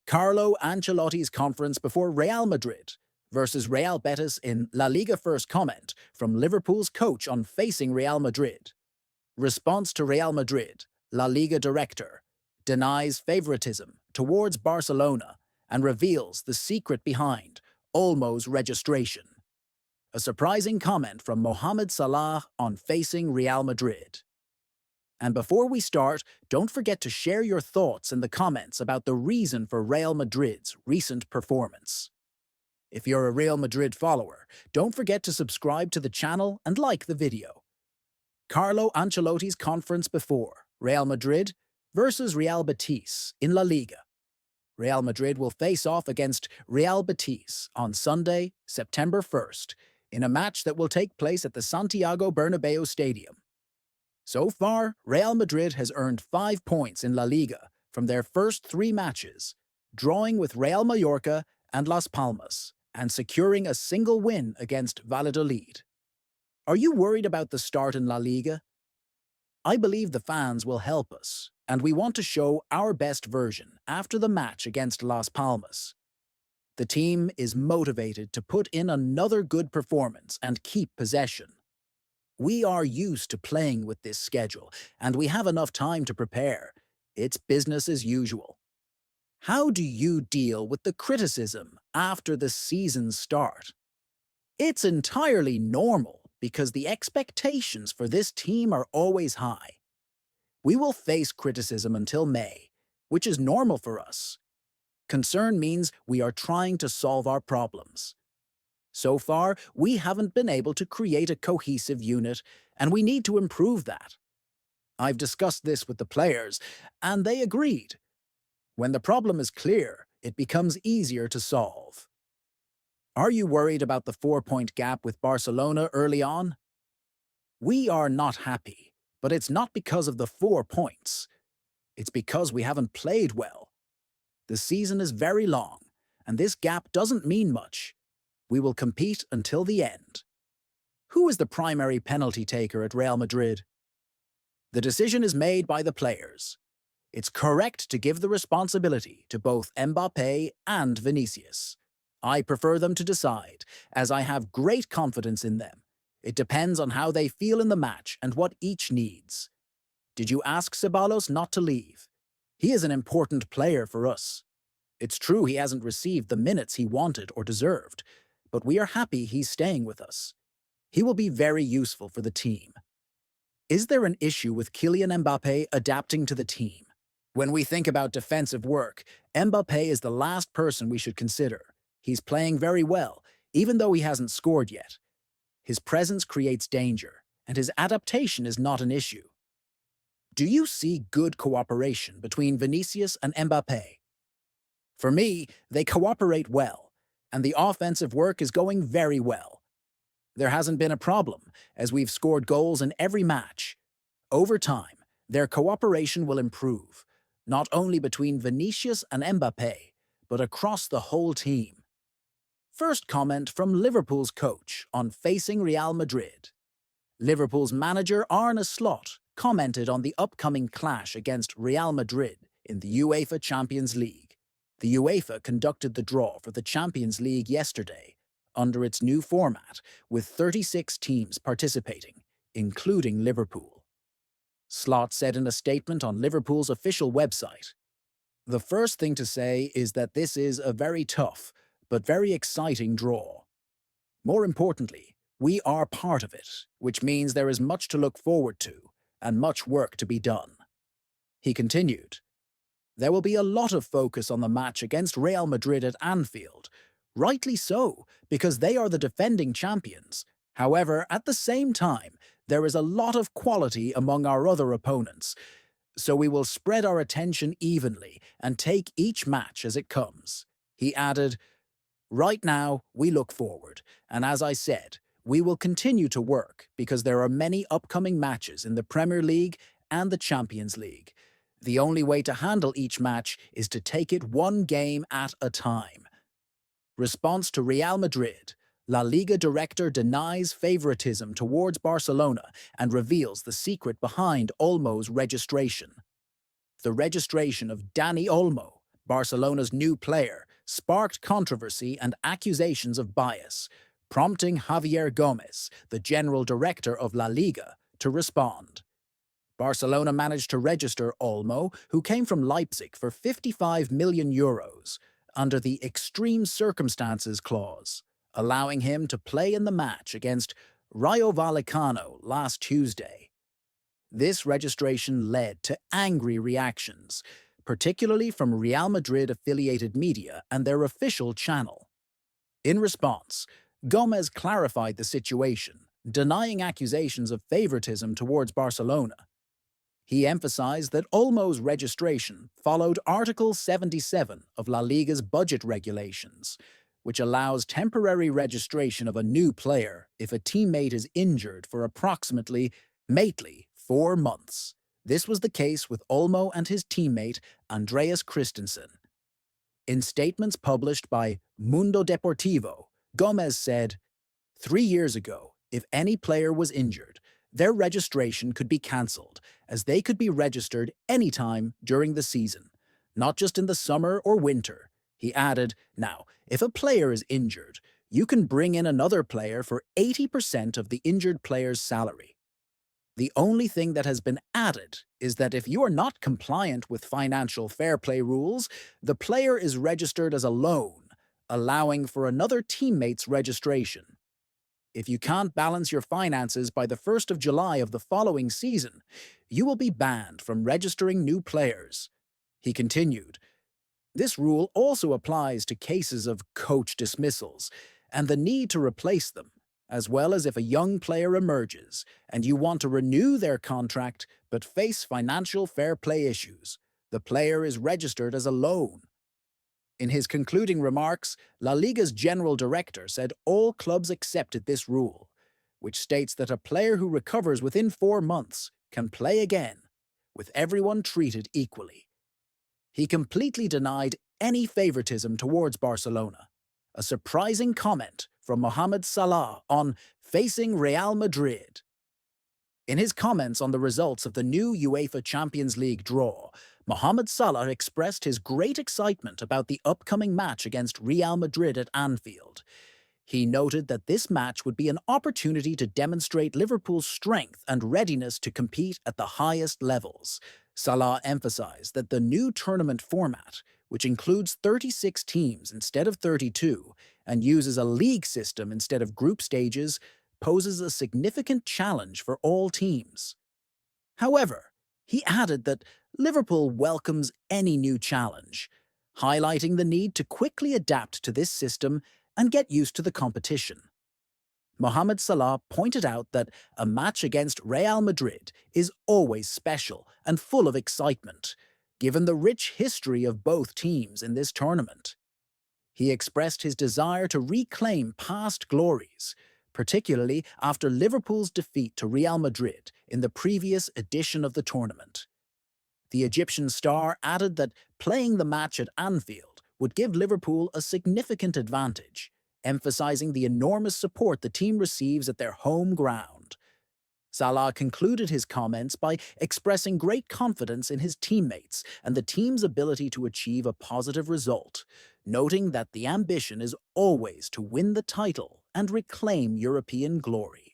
Carlo Ancelotti's conference before Real Madrid versus Real Betis in La Liga. First comment from Liverpool's coach on facing Real Madrid. Response to Real Madrid, La Liga director, denies favoritism towards Barcelona and reveals the secret behind Olmo's registration. A surprising comment from Mohamed Salah on facing Real Madrid. And before we start, don't forget to share your thoughts in the comments about the reason for Real Madrid's recent performance. If you're a Real Madrid follower, don't forget to subscribe to the channel and like the video. Carlo Ancelotti's conference before Real Madrid versus Real Betis in La Liga. Real Madrid will face off against Real Betis on Sunday, September 1st, in a match that will take place at the Santiago Bernabeu Stadium. So far, Real Madrid has earned 5 points in La Liga from their first 3 matches, drawing with Real Mallorca and Las Palmas, and securing a single win against Valladolid. Are you worried about the start in La Liga? I believe the fans will help us, and we want to show our best version after the match against Las Palmas. The team is motivated to put in another good performance and keep possession. We are used to playing with this schedule, and we have enough time to prepare. It's business as usual. How do you deal with the criticism after the season's start? It's entirely normal because the expectations for this team are always high. We will face criticism until May, which is normal for us. Concern means we are trying to solve our problems. So far, we haven't been able to create a cohesive unit, and we need to improve that. I've discussed this with the players, and they agreed. When the problem is clear, it becomes easier to solve. Are you worried about the 4-point gap with Barcelona early on? We are not happy, but it's not because of the 4 points. It's because we haven't played well. The season is very long, and this gap doesn't mean much. We will compete until the end. Who is the primary penalty taker at Real Madrid? The decision is made by the players. It's correct to give the responsibility to both Mbappé and Vinicius. I prefer them to decide, as I have great confidence in them. It depends on how they feel in the match and what each needs. Did you ask Ceballos not to leave? He is an important player for us. It's true he hasn't received the minutes he wanted or deserved, but we are happy he's staying with us. He will be very useful for the team. Is there an issue with Kylian Mbappé adapting to the team? When we think about defensive work, Mbappé is the last person we should consider. He's playing very well, even though he hasn't scored yet. His presence creates danger, and his adaptation is not an issue. Do you see good cooperation between Vinicius and Mbappé? For me, they cooperate well, and the offensive work is going very well. There hasn't been a problem, as we've scored goals in every match. Over time, their cooperation will improve, not only between Vinicius and Mbappé, but across the whole team. First comment from Liverpool's coach on facing Real Madrid. Liverpool's manager Arne Slot commented on the upcoming clash against Real Madrid in the UEFA Champions League. The UEFA conducted the draw for the Champions League yesterday, under its new format, with 36 teams participating, including Liverpool. Slot said in a statement on Liverpool's official website, "The first thing to say is that this is a very tough, but very exciting draw. More importantly, we are part of it, which means there is much to look forward to and much work to be done." He continued, "There will be a lot of focus on the match against Real Madrid at Anfield. Rightly so, because they are the defending champions. However, at the same time, there is a lot of quality among our other opponents. So we will spread our attention evenly and take each match as it comes." He added, "Right now, we look forward, and as I said, we will continue to work because there are many upcoming matches in the Premier League and the Champions League. The only way to handle each match is to take it one game at a time." Response to Real Madrid. La Liga director denies favoritism towards Barcelona and reveals the secret behind Olmo's registration. The registration of Dani Olmo Barcelona's new player, sparked controversy and accusations of bias, prompting Javier Gomez, the general director of La Liga, to respond. Barcelona managed to register Olmo, who came from Leipzig, for €55 million under the extreme circumstances clause, allowing him to play in the match against Rayo Vallecano last Tuesday. This registration led to angry reactions, particularly from Real Madrid-affiliated media and their official channel. In response, Gomez clarified the situation, denying accusations of favoritism towards Barcelona. He emphasized that Olmo's registration followed Article 77 of La Liga's budget regulations, which allows temporary registration of a new player if a teammate is injured for approximately 4 months. This was the case with Olmo and his teammate Andreas Christensen. In statements published by Mundo Deportivo, Gomez said, "3 years ago, if any player was injured, their registration could be cancelled, as they could be registered anytime during the season, not just in the summer or winter." He added, "Now, if a player is injured, you can bring in another player for 80% of the injured player's salary. The only thing that has been added is that if you are not compliant with financial fair play rules, the player is registered as a loan, allowing for another teammate's registration. If you can't balance your finances by the 1st of July of the following season, you will be banned from registering new players." He continued, "This rule also applies to cases of coach dismissals and the need to replace them, as well as if a young player emerges and you want to renew their contract but face financial fair play issues. The player is registered as a loan." In his concluding remarks, La Liga's general director said all clubs accepted this rule, which states that a player who recovers within 4 months can play again, with everyone treated equally. He completely denied any favoritism towards Barcelona, a surprising comment from Mohamed Salah on facing Real Madrid. In his comments on the results of the new UEFA Champions League draw, Mohamed Salah expressed his great excitement about the upcoming match against Real Madrid at Anfield. He noted that this match would be an opportunity to demonstrate Liverpool's strength and readiness to compete at the highest levels. Salah emphasized that the new tournament format, which includes 36 teams instead of 32 and uses a league system instead of group stages, poses a significant challenge for all teams. However, he added that Liverpool welcomes any new challenge, highlighting the need to quickly adapt to this system and get used to the competition. Mohamed Salah pointed out that a match against Real Madrid is always special and full of excitement, given the rich history of both teams in this tournament. He expressed his desire to reclaim past glories, particularly after Liverpool's defeat to Real Madrid in the previous edition of the tournament. The Egyptian star added that playing the match at Anfield would give Liverpool a significant advantage, emphasizing the enormous support the team receives at their home ground. Salah concluded his comments by expressing great confidence in his teammates and the team's ability to achieve a positive result, noting that the ambition is always to win the title and reclaim European glory.